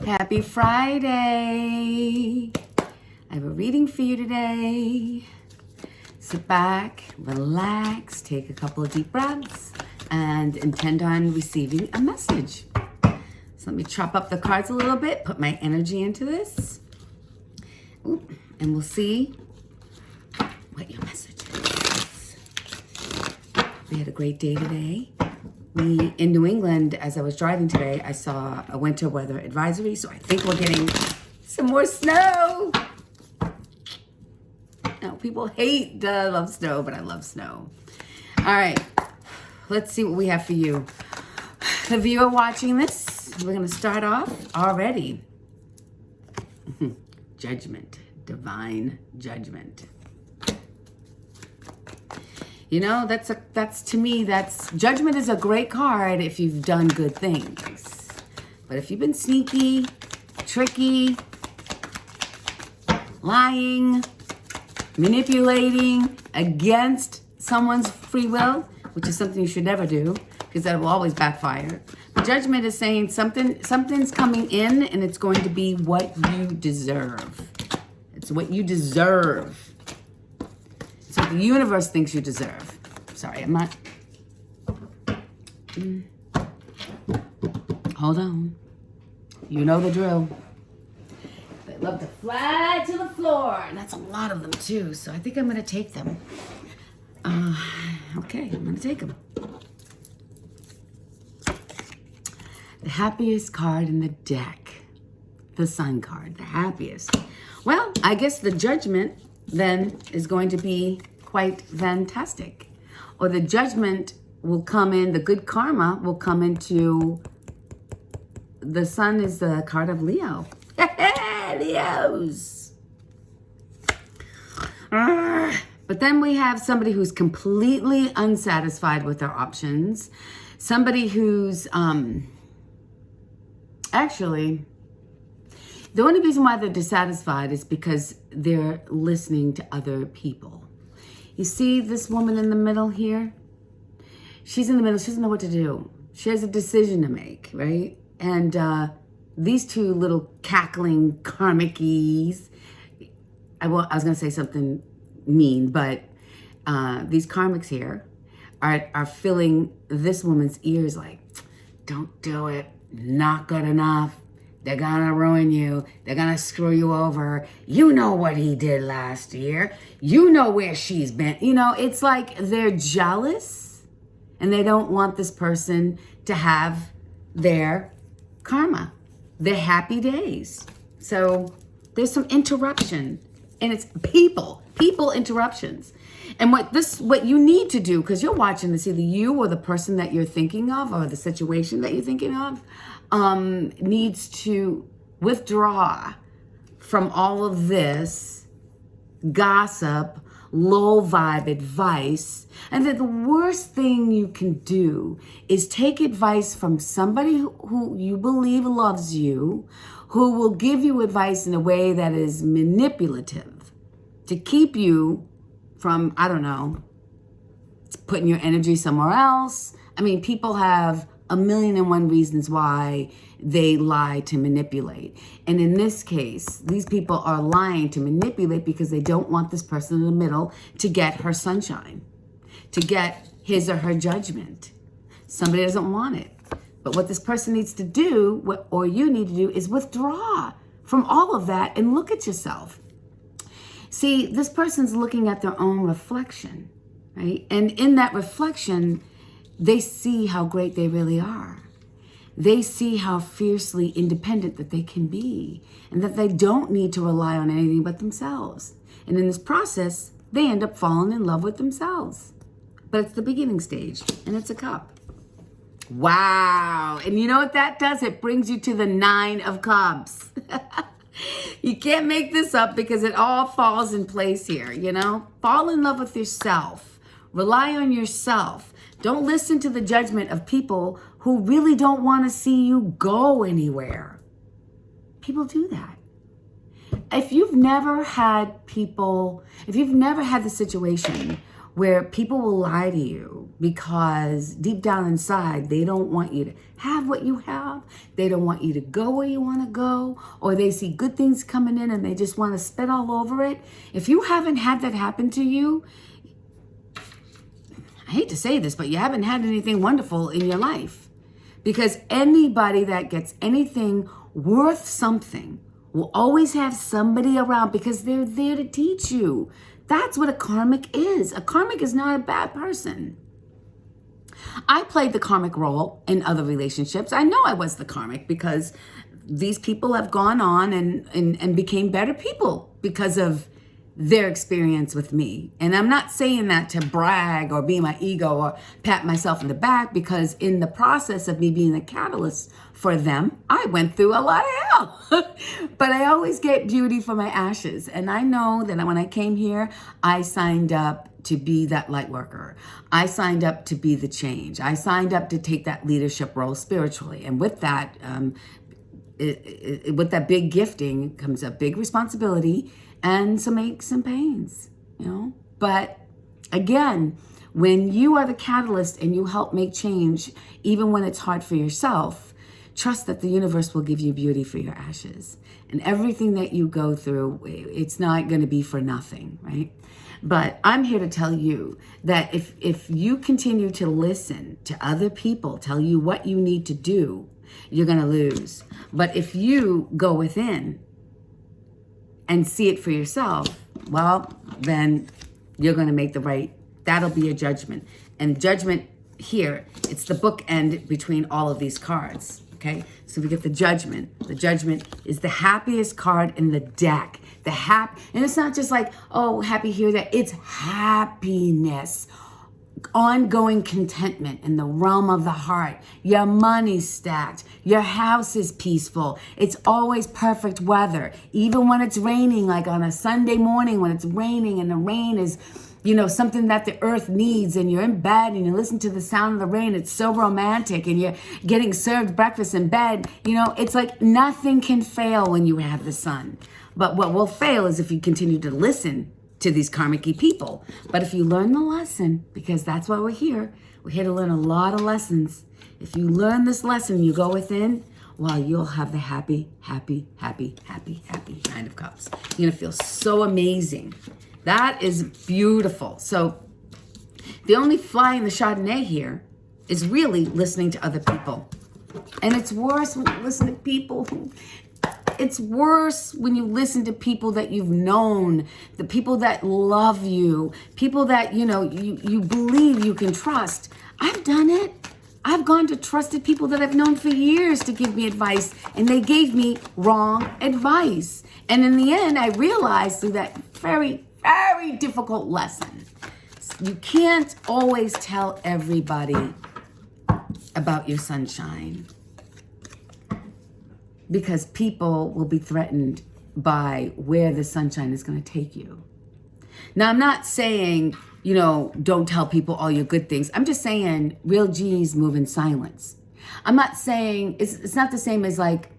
Happy Friday. I have a reading for you today. Sit back, relax, take a couple of deep breaths, and intend on receiving a message. So let me chop up the cards a little bit, put my energy into this. And we'll see what your message is. We had a great day today. In New England, as I was driving today, I saw a winter weather advisory, so I think we're getting some more snow. Now, people hate, love snow, but I love snow. All right, let's see what we have for you. The viewer watching this, we're going to start off already. Judgment, divine judgment. You know, that's judgment is a great card if you've done good things. But if you've been sneaky, tricky, lying, manipulating against someone's free will, which is something you should never do because that will always backfire. Judgment is saying something's coming in and it's going to be what you deserve. It's what you deserve. It's what the universe thinks you deserve. Sorry, I'm not. Hold on. You know the drill. They love to fly to the floor. And that's a lot of them too. So I think I'm going to take them. Okay, I'm going to take them. The happiest card in the deck. The Sun card. The happiest. Well, I guess the judgment then is going to be quite fantastic. Or the judgment will come in, the good karma will come into, the Sun is the card of Leo. Leos. But then we have somebody who's completely unsatisfied with their options. Somebody who's, actually, the only reason why they're dissatisfied is because they're listening to other people. You see this woman in the middle here? She's in the middle. She doesn't know what to do. She has a decision to make, right? And these two little cackling karmikies, I was going to say something mean, but these karmics here are filling this woman's ears like, don't do it. Not good enough. They're gonna ruin you. They're gonna screw you over. You know what he did last year. You know where she's been. You know, it's like they're jealous and they don't want this person to have their karma, their happy days. So there's some interruption, and it's people interruptions. And what you need to do, because you're watching this, either you or the person that you're thinking of or the situation that you're thinking of, needs to withdraw from all of this gossip, low vibe advice. And that the worst thing you can do is take advice from somebody who you believe loves you, who will give you advice in a way that is manipulative to keep you from, I don't know, putting your energy somewhere else. I mean, people have 1,000,001 reasons why they lie to manipulate. And in this case, these people are lying to manipulate because they don't want this person in the middle to get her sunshine, to get his or her judgment. Somebody doesn't want it. But what this person needs to do, or you need to do, is withdraw from all of that and look at yourself. See, this person's looking at their own reflection, right? And in that reflection, they see how great they really are. They see how fiercely independent that they can be, and that they don't need to rely on anything but themselves. And in this process, they end up falling in love with themselves. But it's the beginning stage, and it's a cup. Wow. And you know what that does? It brings you to the 9 of Cups. You can't make this up because it all falls in place here, you know? Fall in love with yourself. Rely on yourself. Don't listen to the judgment of people who really don't want to see you go anywhere. People do that. If you've never had the situation where people will lie to you because deep down inside, they don't want you to have what you have. They don't want you to go where you want to go, or they see good things coming in and they just want to spit all over it. If you haven't had that happen to you, I hate to say this, but you haven't had anything wonderful in your life. Because anybody that gets anything worth something will always have somebody around because they're there to teach you. That's what a karmic is. A karmic is not a bad person. I played the karmic role in other relationships. I know I was the karmic because these people have gone on and became better people because of their experience with me. And I'm not saying that to brag or be my ego or pat myself in the back, because in the process of me being a catalyst for them, I went through a lot of hell. But I always get beauty for my ashes. And I know that when I came here, I signed up to be that light worker. I signed up to be the change. I signed up to take that leadership role spiritually. And with that, with that big gifting comes a big responsibility and some aches and pains, you know. But again, when you are the catalyst and you help make change, even when it's hard for yourself, trust that the universe will give you beauty for your ashes. And everything that you go through, it's not going to be for nothing, right? But I'm here to tell you that if you continue to listen to other people tell you what you need to do, you're going to lose. But if you go within and see it for yourself, well, then you're going to make the right, that'll be a judgment. And judgment here, it's the bookend between all of these cards, okay? So we get the judgment. The judgment is the happiest card in the deck. And it's not just like, oh, happy here, that. It's happiness. Ongoing contentment in the realm of the heart. Your money's stacked. Your house is peaceful. It's always perfect weather. Even when it's raining, like on a Sunday morning when it's raining and the rain is, you know, something that the earth needs, and you're in bed and you listen to the sound of the rain. It's so romantic, and you're getting served breakfast in bed. You know, it's like nothing can fail when you have the sun. But what will fail is if you continue to listen to these karmic-y people. But if you learn the lesson, because that's why we're here to learn a lot of lessons. If you learn this lesson, you go within, well, you'll have the happy, happy, happy, happy, happy Nine of Cups. You're gonna feel so amazing. That is beautiful. So the only fly in the Chardonnay here is really listening to other people. And it's worse when you listen to people who, it's worse when you listen to people that you've known, the people that love you, people that, you know, you believe you can trust. I've done it. I've gone to trusted people that I've known for years to give me advice, and they gave me wrong advice. And in the end, I realized through that very, very difficult lesson, you can't always tell everybody about your sunshine, because people will be threatened by where the sunshine is going to take you. Now, I'm not saying, you know, don't tell people all your good things. I'm just saying real G's move in silence. I'm not saying, it's not the same as like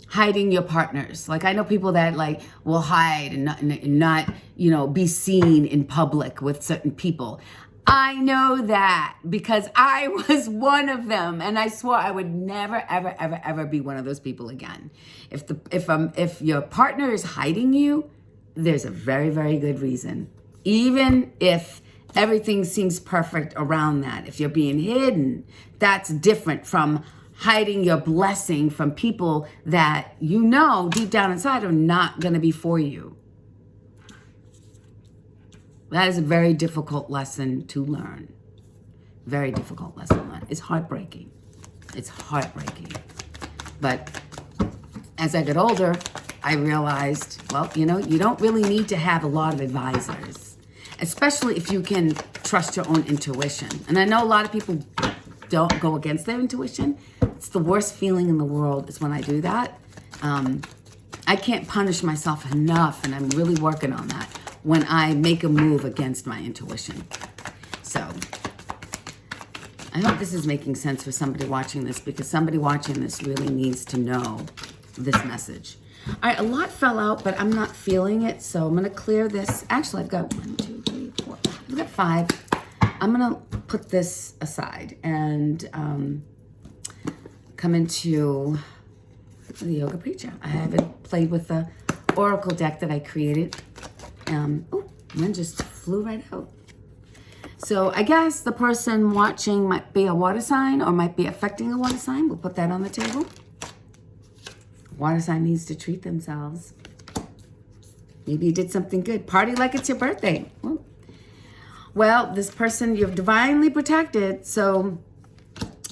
hiding your partners. Like, I know people that like will hide and not, you know, be seen in public with certain people. I know that because I was one of them, and I swore I would never, ever, ever, ever be one of those people again. If your partner is hiding you, there's a very, very good reason. Even if everything seems perfect around that, if you're being hidden, that's different from hiding your blessing from people that you know deep down inside are not going to be for you. That is a very difficult lesson to learn. Very difficult lesson to learn. It's heartbreaking. It's heartbreaking. But as I got older, I realized, well, you know, you don't really need to have a lot of advisors, especially if you can trust your own intuition. And I know a lot of people don't go against their intuition. It's the worst feeling in the world is when I do that. I can't punish myself enough, and I'm really working on that, when I make a move against my intuition. So I hope this is making sense for somebody watching this, because somebody watching this really needs to know this message. All right, a lot fell out, but I'm not feeling it, so I'm going to clear this. Actually, I've got 1, 2, 3, 4. I've we got 5. I'm going to put this aside and come into the Yoga Preacher. I haven't played with the Oracle deck that I created. Oh, one just flew right out. So I guess the person watching might be a water sign or might be affecting a water sign. We'll put that on the table. Water sign needs to treat themselves. Maybe you did something good. Party like it's your birthday. Well, this person, you're divinely protected, so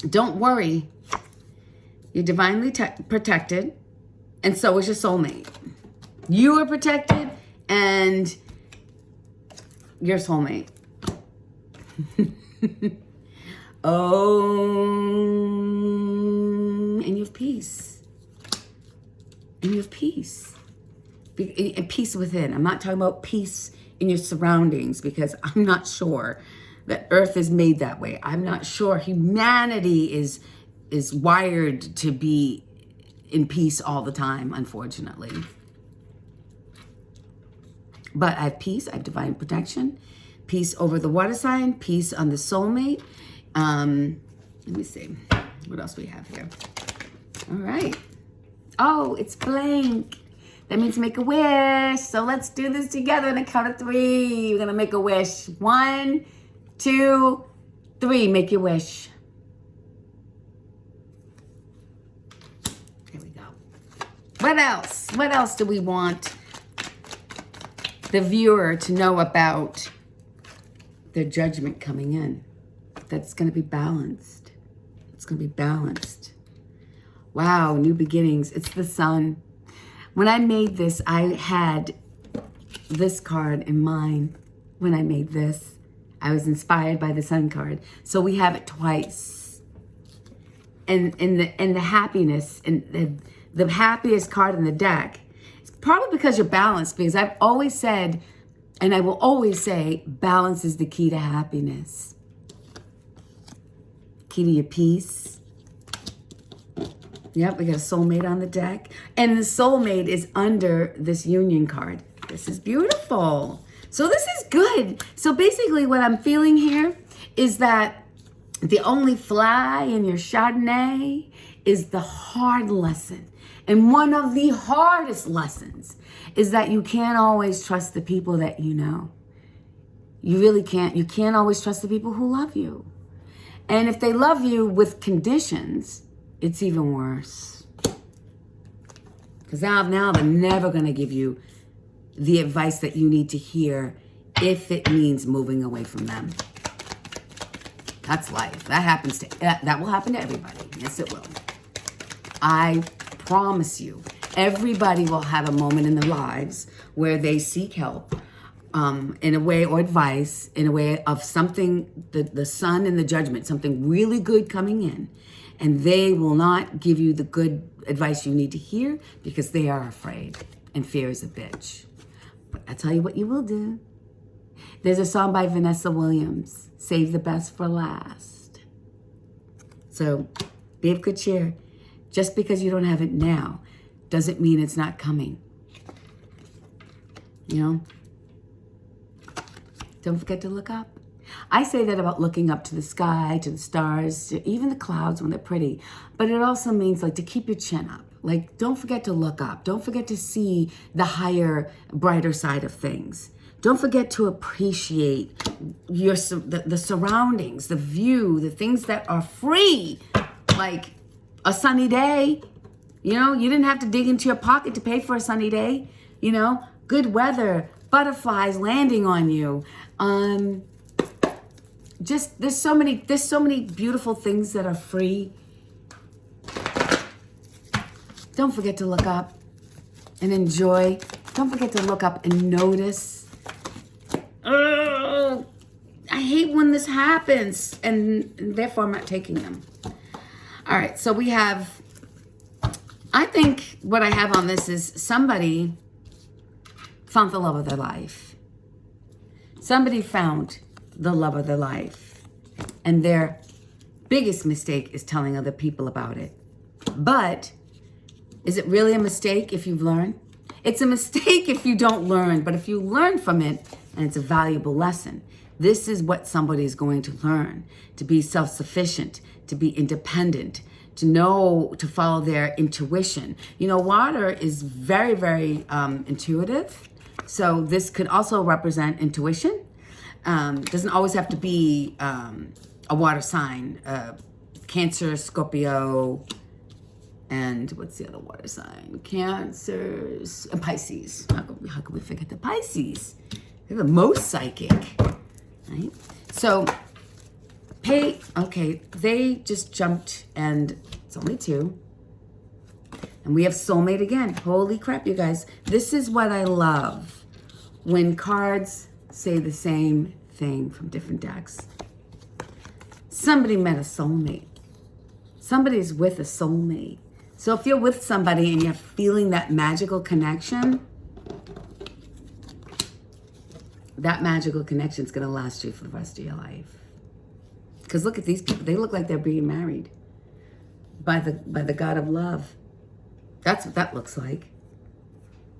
don't worry. You're divinely protected, and so is your soulmate. You are protected, and your soulmate. And you have peace. And you have peace. And peace within. I'm not talking about peace in your surroundings, because I'm not sure that Earth is made that way. I'm not sure humanity is wired to be in peace all the time, unfortunately. But I have peace, I have divine protection, peace over the water sign, peace on the soulmate. Let me see, what else we have here? All right. Oh, it's blank. That means make a wish. So let's do this together on a count of 3. We're gonna make a wish. 1, 2, 3. Make your wish. There we go. What else? What else do we want the viewer to know about their judgment coming in? That's gonna be balanced. It's gonna be balanced. Wow, new beginnings. It's the sun. When I made this, I had this card in mind. When I made this, I was inspired by the sun card. So we have it twice. And the happiness, and the happiest card in the deck, it's probably because you're balanced, because I've always said, and I will always say, balance is the key to happiness. Key to your peace. Yep, we got a soulmate on the deck. And the soulmate is under this union card. This is beautiful. So this is good. So basically what I'm feeling here is that the only fly in your Chardonnay is the hard lesson. And one of the hardest lessons is that you can't always trust the people that you know. You really can't. You can't always trust the people who love you. And if they love you with conditions, it's even worse. Because now they're never going to give you the advice that you need to hear if it means moving away from them. That's life. That will happen to everybody. Yes, it will. I promise you, everybody will have a moment in their lives where they seek help in a way, or advice in a way of something, the sun and the judgment, something really good coming in. And they will not give you the good advice you need to hear because they are afraid, and fear is a bitch. But I tell you what you will do. There's a song by Vanessa Williams, Save the Best for Last. So be of good cheer. Just because you don't have it now doesn't mean it's not coming. You know? Don't forget to look up. I say that about looking up to the sky, to the stars, to even the clouds when they're pretty. But it also means like to keep your chin up. Like, don't forget to look up. Don't forget to see the higher, brighter side of things. Don't forget to appreciate the surroundings, the view, the things that are free. Like a sunny day. You know, you didn't have to dig into your pocket to pay for a sunny day. You know, good weather, butterflies landing on you. Just there's so many beautiful things that are free. Don't forget to look up and enjoy. Don't forget to look up and notice. I hate when this happens, and therefore I'm not taking them. All right, so we have, I think what I have on this is somebody found the love of their life. Somebody found the love of their life. And their biggest mistake is telling other people about it. But is it really a mistake if you've learned? It's a mistake if you don't learn, but if you learn from it, and it's a valuable lesson, This is what somebody is going to learn: to be self-sufficient, to be independent, to know, to follow their intuition. You know, water is very, very intuitive. So this could also represent intuition. Doesn't always have to be a water sign. Cancer, Scorpio, and what's the other water sign? Cancer and Pisces. How could we forget the Pisces? They're the most psychic, right? So they just jumped, and it's only 2. And we have soulmate again. Holy crap, you guys. This is what I love. When cards say the same thing from different decks. Somebody met a soulmate. Somebody's with a soulmate. So if you're with somebody and you're feeling that magical connection, that magical connection is going to last you for the rest of your life. Because look at these people. They look like they're being married by the God of love. That's what that looks like.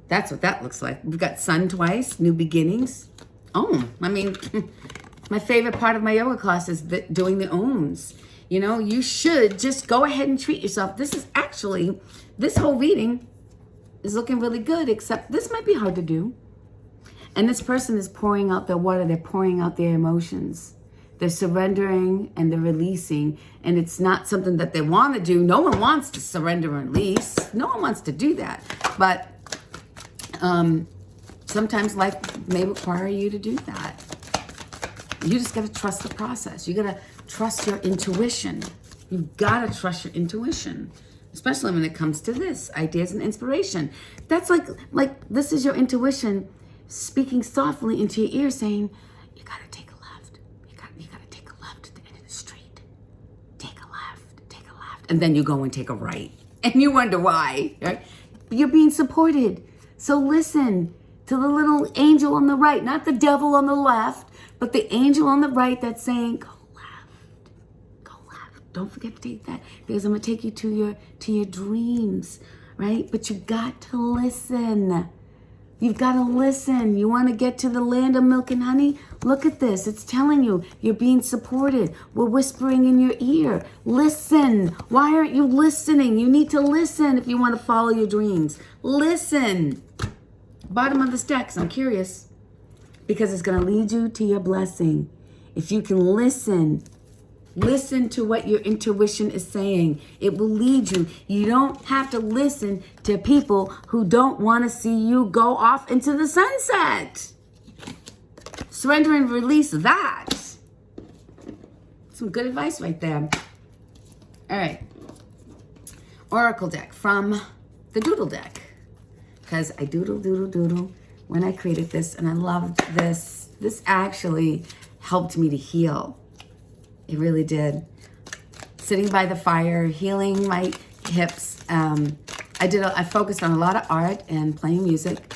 That's what that looks like. We've got sun twice, new beginnings. I mean, my favorite part of my yoga class is doing the ohms. You know, you should just go ahead and treat yourself. This whole reading is looking really good, except this might be hard to do. And this person is pouring out their water. They're pouring out their emotions. They're surrendering and they're releasing. And it's not something that they want to do. No one wants to surrender and release. No one wants to do that. But sometimes life may require you to do that. You just got to trust the process. You got to trust your intuition. You've got to trust your intuition, especially when it comes to this, ideas and inspiration. That's like this is your intuition speaking softly into your ear saying, you got to take a left. You got to take a left at the end of the street. Take a left. And then you go and take a right. And you wonder why, right? You're being supported. So listen to the little angel on the right, not the devil on the left, but the angel on the right that's saying, go left. Don't forget to take that, because I'm going to take you to your dreams, right? But you got to listen. You've got to listen. You want to get to the land of milk and honey? Look at this. It's telling you you're being supported. We're whispering in your ear. Listen. Why aren't you listening? You need to listen if you want to follow your dreams. Listen. Bottom of the stacks. I'm curious, because it's going to lead you to your blessing. If you can listen to what your intuition is saying. It will lead you. You don't have to listen to people who don't want to see you go off into the sunset. Surrender and release that. Some good advice right there. All right. Oracle deck from the Doodle deck. Because I doodle when I created this, and I loved this. This actually helped me to heal. It really did. Sitting by the fire, healing my hips. I focused on a lot of art and playing music,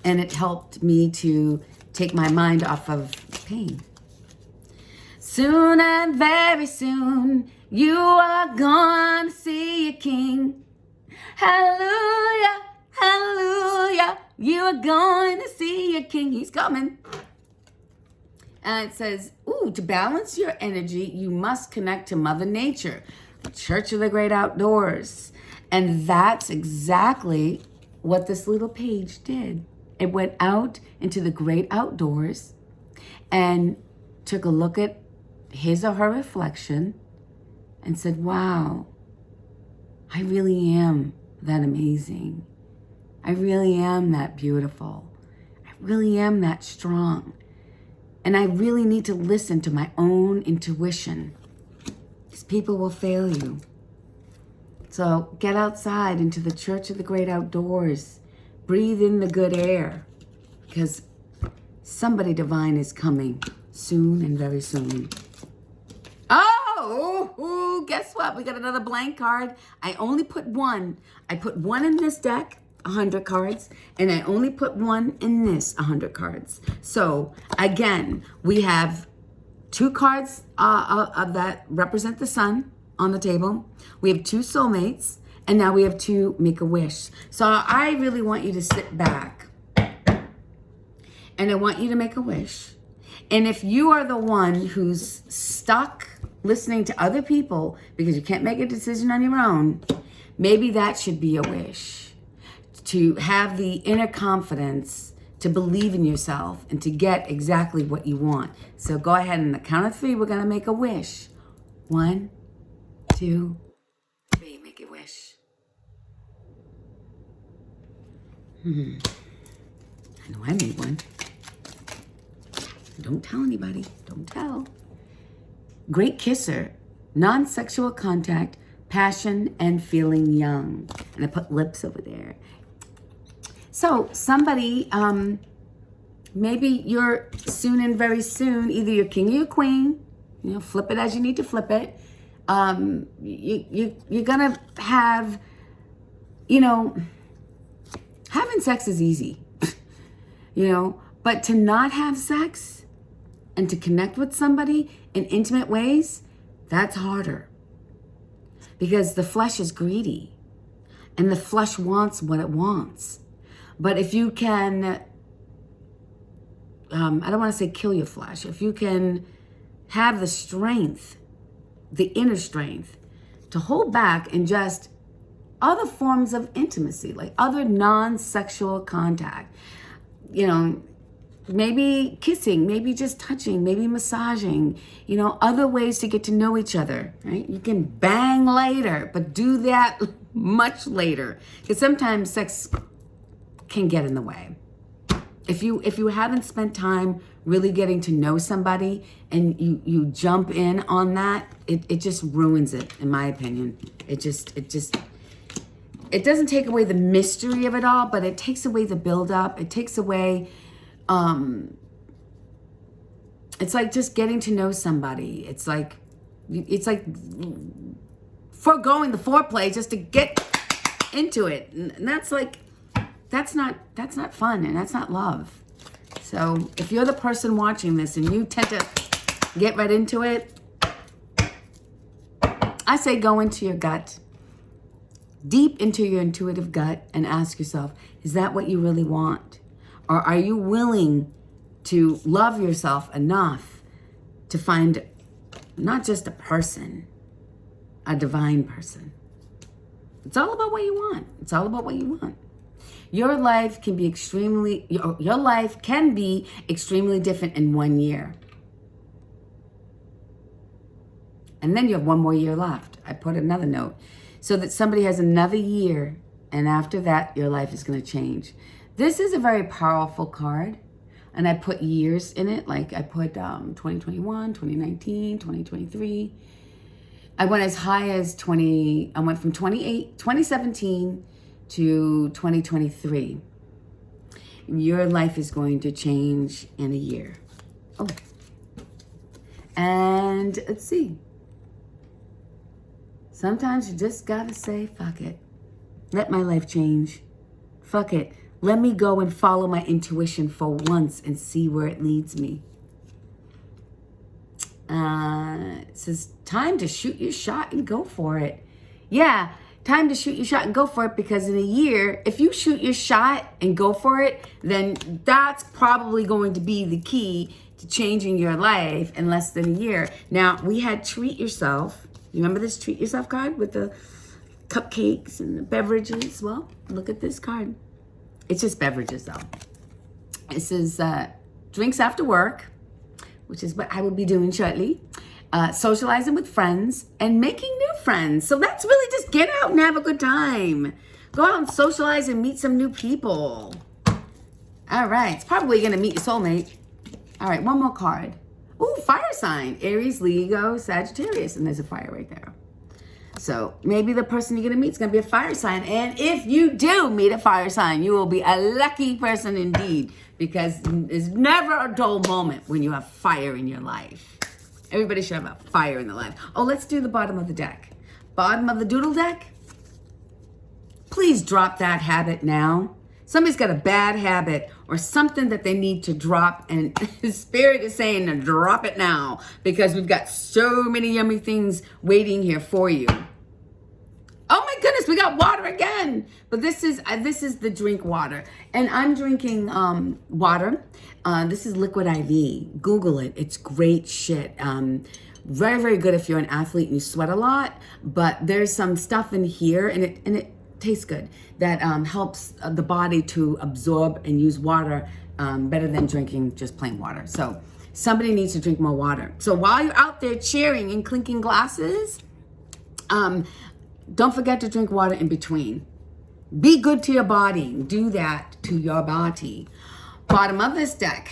and it helped me to take my mind off of pain. Soon and very soon, you are gonna see your king. Hallelujah, hallelujah. You are going to see your king. He's coming. And it says, to balance your energy, you must connect to Mother Nature, the Church of the Great Outdoors. And that's exactly what this little page did. It went out into the great outdoors and took a look at his or her reflection and said, wow, I really am that amazing. I really am that beautiful. I really am that strong. And I really need to listen to my own intuition, because people will fail you. So get outside into the Church of the Great Outdoors. Breathe in the good air, because somebody divine is coming soon and very soon. Oh, guess what? We got another blank card. I only put one. I put one in this deck, 100 cards, and I only put one in this, 100 cards. So again, we have 2 cards that represent the sun on the table. We have 2 soulmates, and now we have 2 make-a-wish. So I really want you to sit back, and I want you to make a wish. And if you are the one who's stuck listening to other people because you can't make a decision on your own, maybe that should be a wish. To have the inner confidence to believe in yourself and to get exactly what you want. So go ahead, and the count of 3, we're going to make a wish. 1, 2, 3, make a wish. I know I made one. Don't tell anybody. Don't tell. Great kisser, non-sexual contact, passion, and feeling young. And I put lips over there. So somebody, maybe you're soon and very soon, either you're king or you're queen, flip it as you need to flip it. You're gonna have, having sex is easy, but to not have sex and to connect with somebody in intimate ways, that's harder. Because the flesh is greedy and the flesh wants what it wants. But if you can, I don't want to say kill your flesh, if you can have the strength, the inner strength, to hold back and just other forms of intimacy, like other non-sexual contact, maybe kissing, maybe just touching, maybe massaging, other ways to get to know each other, right? You can bang later, but do that much later. Because sometimes sex can get in the way. If you haven't spent time really getting to know somebody and you jump in on that, it just ruins it, in my opinion. It doesn't take away the mystery of it all, but it takes away the build-up. It takes away, it's like just getting to know somebody. It's like foregoing the foreplay just to get into it. And that's not fun, and that's not love. So if you're the person watching this and you tend to get right into it, I say go into your gut, deep into your intuitive gut, and ask yourself, is that what you really want? Or are you willing to love yourself enough to find not just a person, a divine person? It's all about what you want. It's all about what you want. Your life can be extremely different in 1 year. And then you have 1 more year left. I put another note so that somebody has another year, and after that, your life is going to change. This is a very powerful card, and I put years in it. Like I put 2021, 2019, 2023. I went as high as I went from 2017 to 2023. Your life is going to change in a year. Oh. And let's see. Sometimes you just gotta say, fuck it. Let my life change. Fuck it. Let me go and follow my intuition for once and see where it leads me. It says, time to shoot your shot and go for it. Yeah, time to shoot your shot and go for it, because in a year, if you shoot your shot and go for it, then that's probably going to be the key to changing your life in less than a year. Now, we had treat yourself. You remember this treat yourself card with the cupcakes and the beverages? Well, look at this card. It's just beverages though. It says drinks after work, which is what I will be doing shortly. Socializing with friends and making new friends. So that's really just get out and have a good time. Go out and socialize and meet some new people. All right, it's probably gonna meet your soulmate. All right, one more card. Ooh, fire sign, Aries, Leo, Sagittarius, and there's a fire right there. So maybe the person you're gonna meet is gonna be a fire sign. And if you do meet a fire sign, you will be a lucky person indeed, because there's never a dull moment when you have fire in your life. Everybody should have a fire in their life. Oh, let's do the bottom of the deck. Bottom of the doodle deck. Please drop that habit now. Somebody's got a bad habit or something that they need to drop, and the Spirit is saying to drop it now, because we've got so many yummy things waiting here for you. Oh my goodness, we got out water again. But this is the drink water. And I'm drinking water. This is Liquid IV. Google it. It's great shit. Very, very good if you're an athlete and you sweat a lot. But there's some stuff in here, and it tastes good, that helps the body to absorb and use water better than drinking just plain water. So somebody needs to drink more water. So while you're out there cheering and clinking glasses, don't forget to drink water in between. Be good to your body. Do that to your body. Bottom of this deck,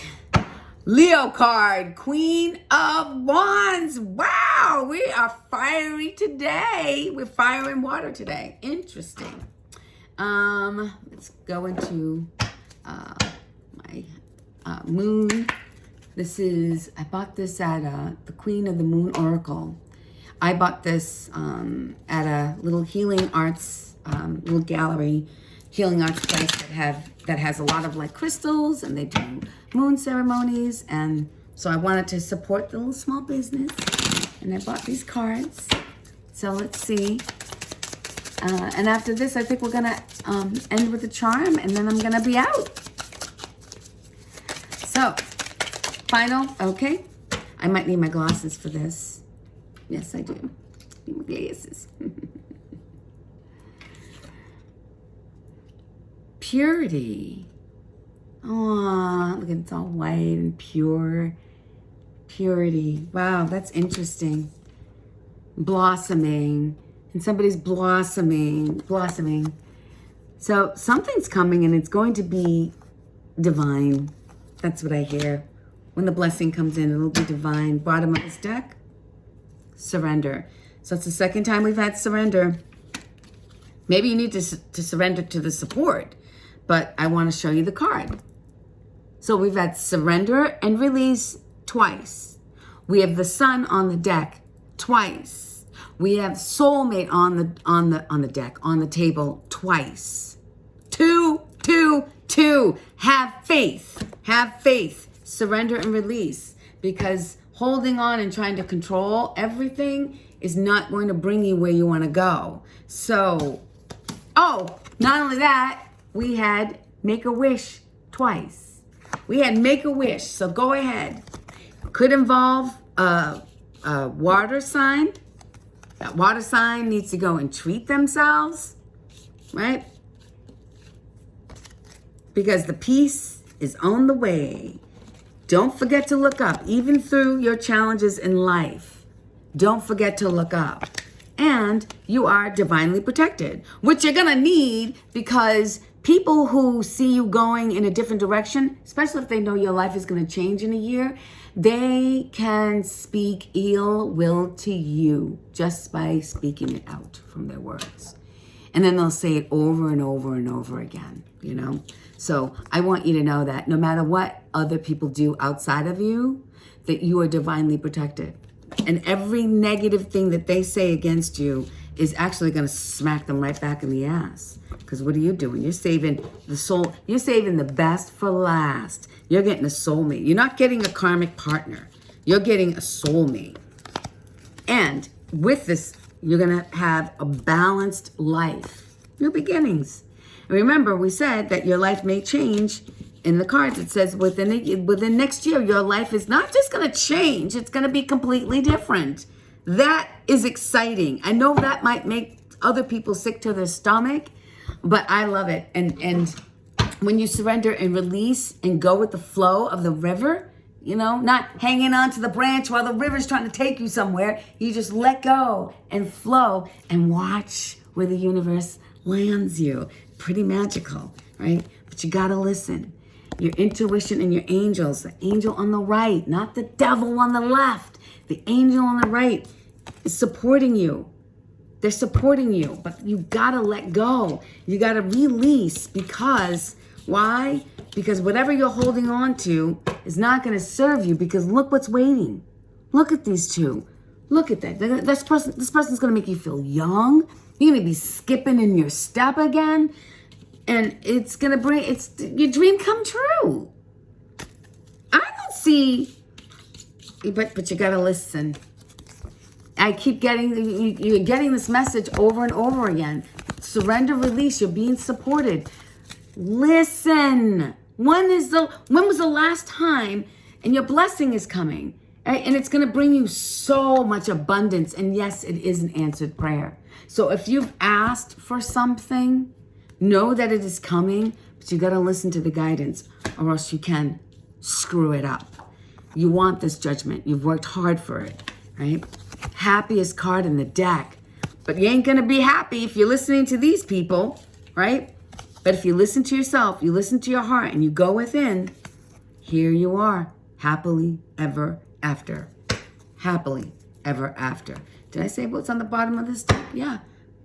Leo card, Queen of Wands. Wow, we are fiery today. We're firing water today. Interesting. Let's go into my moon. I bought this at the Queen of the Moon Oracle. I bought this at a little healing arts, little gallery, healing arts place that has a lot of like crystals, and they do moon ceremonies. And so I wanted to support the little small business, and I bought these cards. So let's see. And after this, I think we're gonna end with a charm, and then I'm gonna be out. So, final, okay. I might need my glasses for this. Yes, I do. Need my glasses. Purity. Oh, look, it's all white and pure. Purity. Wow, that's interesting. Blossoming. And somebody's blossoming. So something's coming, and it's going to be divine. That's what I hear. When the blessing comes in, it'll be divine. Bottom of this deck, surrender. So it's the second time we've had surrender. Maybe you need to surrender to the support, but I want to show you the card. So we've had surrender and release twice. We have the Sun on the deck twice. We have soulmate on the deck, on the table twice. Two. Have faith. Surrender and release, because holding on and trying to control everything is not going to bring you where you want to go. So, not only that, we had make a wish twice. We had make a wish. So go ahead. Could involve a water sign. That water sign needs to go and treat themselves, right? Because the peace is on the way. Don't forget to look up, even through your challenges in life. Don't forget to look up. And you are divinely protected, which you're going to need, because people who see you going in a different direction, especially if they know your life is going to change in a year, they can speak ill will to you just by speaking it out from their words. And then they'll say it over and over and over again, you know? So I want you to know that no matter what other people do outside of you, that you are divinely protected. And every negative thing that they say against you is actually going to smack them right back in the ass. Because what are you doing? You're saving the soul. You're saving the best for last. You're getting a soulmate. You're not getting a karmic partner. You're getting a soulmate. And with this, you're going to have a balanced life. New beginnings. And remember, we said that your life may change. In the cards, it says within next year, your life is not just going to change. It's going to be completely different. That is exciting. I know that might make other people sick to their stomach, but I love it. And when you surrender and release and go with the flow of the river, you know, not hanging on to the branch while the river's trying to take you somewhere. You just let go and flow and watch where the universe lands you. Pretty magical, right? But you got to listen. Your intuition and your angels, the angel on the right, not the devil on the left. The angel on the right is supporting you. They're supporting you, but you gotta let go. You gotta release, because why? Because whatever you're holding on to is not gonna serve you, because look what's waiting. Look at these two. Look at that. This person's gonna make you feel young. You're gonna be skipping in your step again. And it's gonna bring your dream come true. I don't see, but you gotta listen. I keep you're getting this message over and over again. Surrender, release. You're being supported. Listen. When was the last time, and your blessing is coming, right? And it's going to bring you so much abundance. And yes, it is an answered prayer. So if you've asked for something, know that it is coming, but you got to listen to the guidance, or else you can screw it up. You want this judgment. You've worked hard for it, right? Happiest card in the deck. But you ain't going to be happy if you're listening to these people, right? But if you listen to yourself, you listen to your heart, and you go within, here you are, happily ever after. Happily ever after. Did I say what's on the bottom of this deck? Yeah.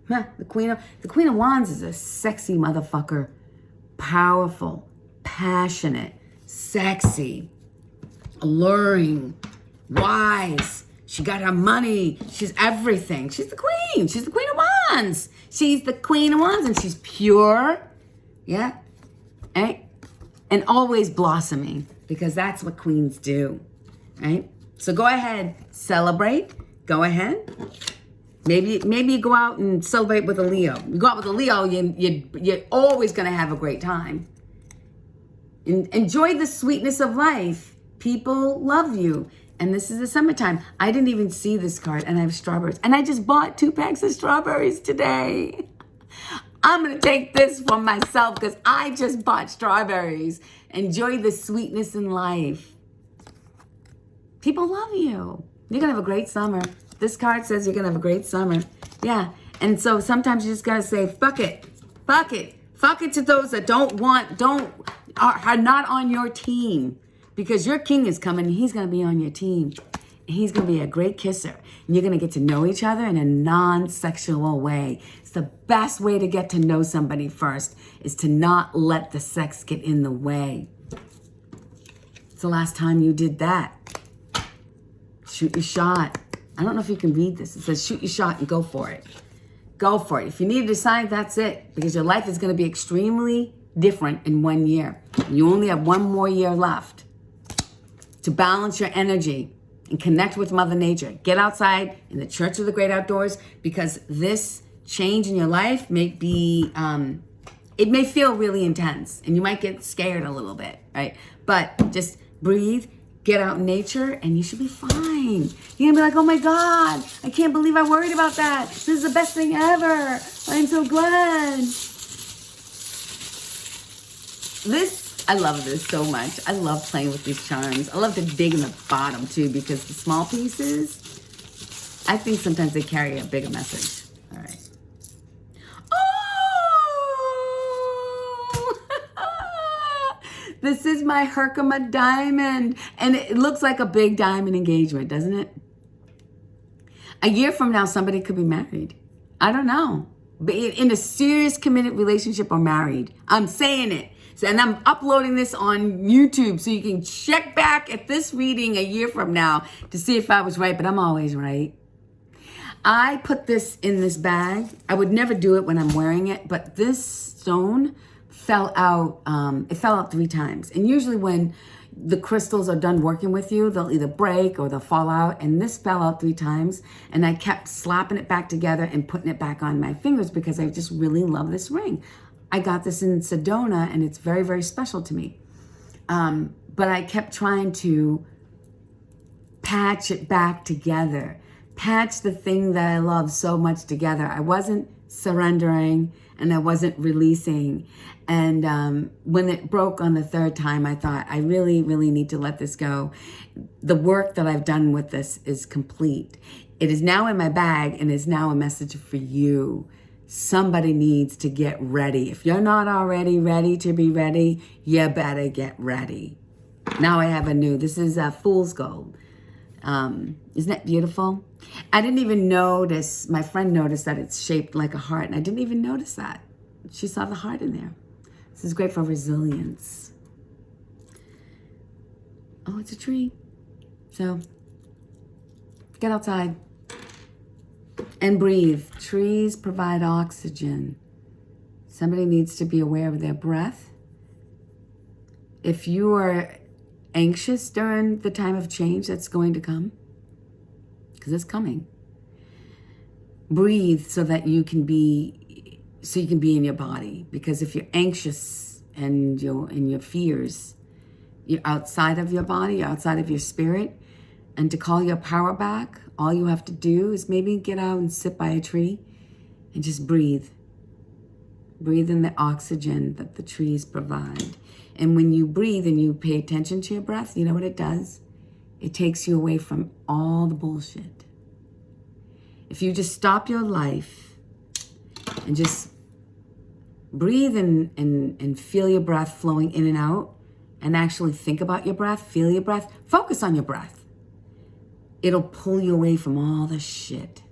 The Queen of Wands is a sexy motherfucker. Powerful, passionate, sexy, alluring, wise. She got her money. She's everything. She's the queen. She's the Queen of Wands. She's the Queen of Wands, and she's pure. Yeah. Right? And always blossoming, because that's what queens do. Right? So go ahead, celebrate. Go ahead. Maybe you go out and celebrate with a Leo. You go out with a Leo, you're always going to have a great time. Enjoy the sweetness of life. People love you. And this is the summertime. I didn't even see this card, and I have strawberries. And I just bought 2 packs of strawberries today. I'm going to take this for myself because I just bought strawberries. Enjoy the sweetness in life. People love you. You're going to have a great summer. This card says you're going to have a great summer. Yeah. And so sometimes you just got to say, fuck it. Fuck it. Fuck it to those that are not on your team. Because your king is coming, and he's going to be on your team. And he's going to be a great kisser. And you're going to get to know each other in a non-sexual way. It's the best way to get to know somebody first, is to not let the sex get in the way. It's the last time you did that. Shoot your shot. I don't know if you can read this. It says shoot your shot and go for it. Go for it. If you need to decide, that's it. Because your life is going to be extremely different in 1 year. You only have 1 more year left to balance your energy and connect with Mother Nature. Get outside in the Church of the Great Outdoors, because this change in your life may be, it may feel really intense, and you might get scared a little bit, right? But just breathe, get out in nature, and you should be fine. You're gonna be like, oh my God, I can't believe I worried about that. This is the best thing ever. I'm so glad. I love this so much. I love playing with these charms. I love to dig in the bottom too, because the small pieces, I think sometimes they carry a bigger message. All right. Oh! This is my Herkimer diamond. And it looks like a big diamond engagement, doesn't it? A year from now, somebody could be married. I don't know. But in a serious committed relationship or married. I'm saying it. And I'm uploading this on YouTube so you can check back at this reading a year from now to see if I was right, but I'm always right. I put this in this bag. I would never do it when I'm wearing it, but this stone fell out. It fell out 3 times. And usually when the crystals are done working with you, they'll either break or they'll fall out. And this fell out 3 times. And I kept slapping it back together and putting it back on my fingers because I just really love this ring. I got this in Sedona, and it's very, very special to me. But I kept trying to patch it back together, patch the thing that I love so much together. I wasn't surrendering, and I wasn't releasing. And when it broke on the 3rd time, I thought, I really, really need to let this go. The work that I've done with this is complete. It is now in my bag, and is now a message for you. Somebody needs to get ready. If you're not already ready to be ready, you better get ready. Now I have this is a fool's gold. Isn't that beautiful? I didn't even notice, my friend noticed that it's shaped like a heart, and I didn't even notice that. She saw the heart in there. This is great for resilience. Oh, it's a tree. So, get outside. And breathe. Trees provide oxygen. Somebody needs to be aware of their breath. If you are anxious during the time of change that's going to come, because it's coming, breathe so that you can be so you can be in your body. Because if you're anxious and your fears, you're outside of your body, you're outside of your spirit. And to call your power back, all you have to do is maybe get out and sit by a tree and just breathe. Breathe in the oxygen that the trees provide. And when you breathe and you pay attention to your breath, you know what it does? It takes you away from all the bullshit. If you just stop your life and just breathe and feel your breath flowing in and out, and actually think about your breath, feel your breath, focus on your breath, it'll pull you away from all the shit.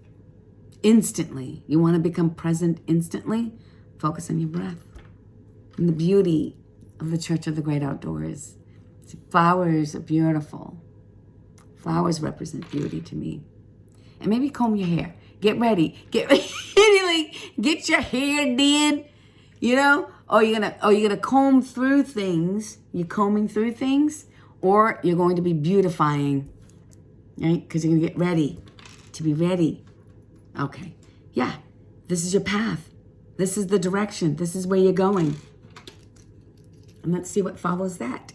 Instantly. You want to become present instantly? Focus on your breath. And the beauty of the Church of the Great Outdoors. Flowers are beautiful. Flowers represent beauty to me. And maybe comb your hair. Get ready. Get your hair did. You know? Or you're gonna comb through things. You're combing through things, or you're going to be beautifying. Right? Because you're gonna get ready to be ready. Okay. Yeah. This is your path. This is the direction. This is where you're going. And let's see what follows that.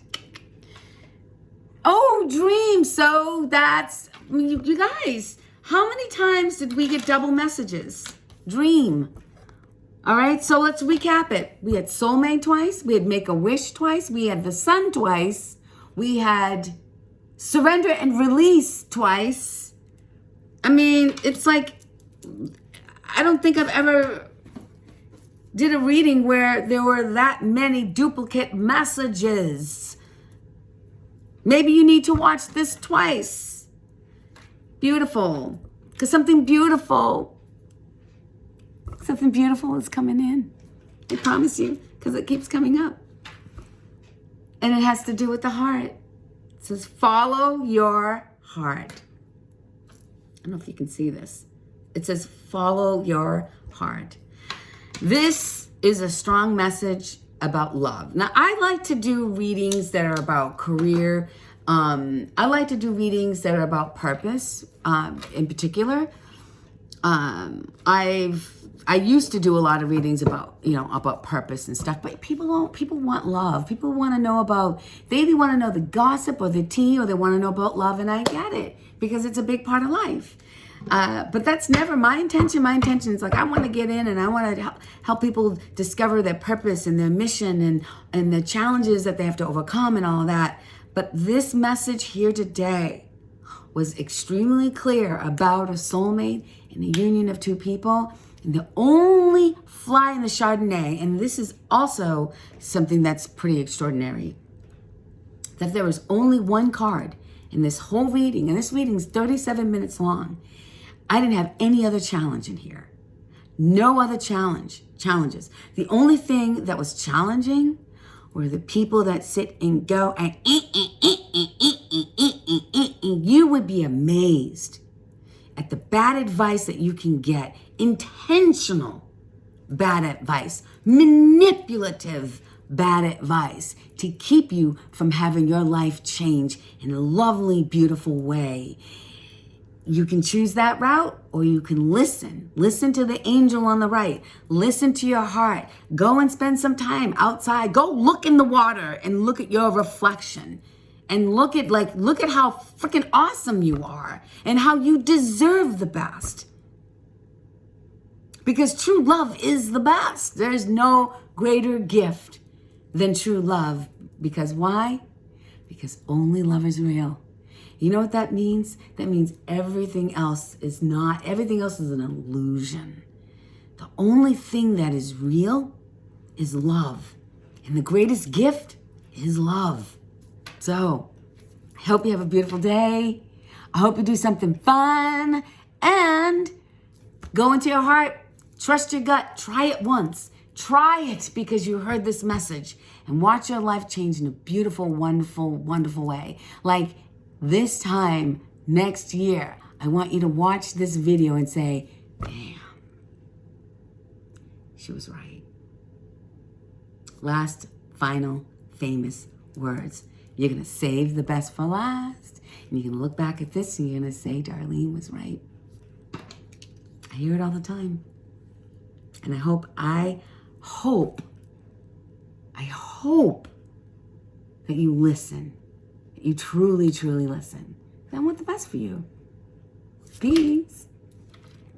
Oh, dream. So that's, you guys, how many times did we get double messages? Dream. All right, so let's recap it. We had soulmate twice. We had Make-A-Wish twice. We had the sun twice. We had surrender and release twice. I mean, it's like, I don't think I've ever did a reading where there were that many duplicate messages. Maybe you need to watch this twice. Beautiful. Because something beautiful is coming in. I promise you, because it keeps coming up. And it has to do with the heart. It says, follow your heart. I don't know if you can see this. It says, follow your heart. This is a strong message about love. Now, I like to do readings that are about career. I like to do readings that are about purpose, in particular. I used to do a lot of readings about purpose and stuff, but people want love. People want to know about, they either want to know the gossip or the tea, or they want to know about love, and I get it, because it's a big part of life. But that's never my intention. My intention is like, I want to get in and I want to help people discover their purpose and their mission and the challenges that they have to overcome and all of that. But this message here today was extremely clear about a soulmate and a union of two people. And the only fly in the Chardonnay, and this is also something that's pretty extraordinary, that there was only one card in this whole reading, and this reading is 37 minutes long. I didn't have any other challenge in here. No other challenges. The only thing that was challenging were the people that sit and go and you would be amazed at the bad advice that you can get. Intentional bad advice, manipulative bad advice to keep you from having your life change in a lovely, beautiful way. You can choose that route, or you can listen. Listen to the angel on the right. Listen to your heart. Go and spend some time outside. Go look in the water and look at your reflection. And look at how freaking awesome you are and how you deserve the best. Because true love is the best. There's no greater gift than true love. Because why? Because only love is real. You know what that means? That means everything else is not. Everything else is an illusion. The only thing that is real is love. And the greatest gift is love. So, I hope you have a beautiful day. I hope you do something fun. And go into your heart. Trust your gut. Try it once. Try it because you heard this message. And watch your life change in a beautiful, wonderful, wonderful way. Like, this time next year, I want you to watch this video and say, damn, she was right. Last, final, famous words. You're going to save the best for last. And you're going to look back at this and you're going to say, Darlene was right. I hear it all the time. And I hope that you listen. That you truly, truly listen. I want the best for you. Peace.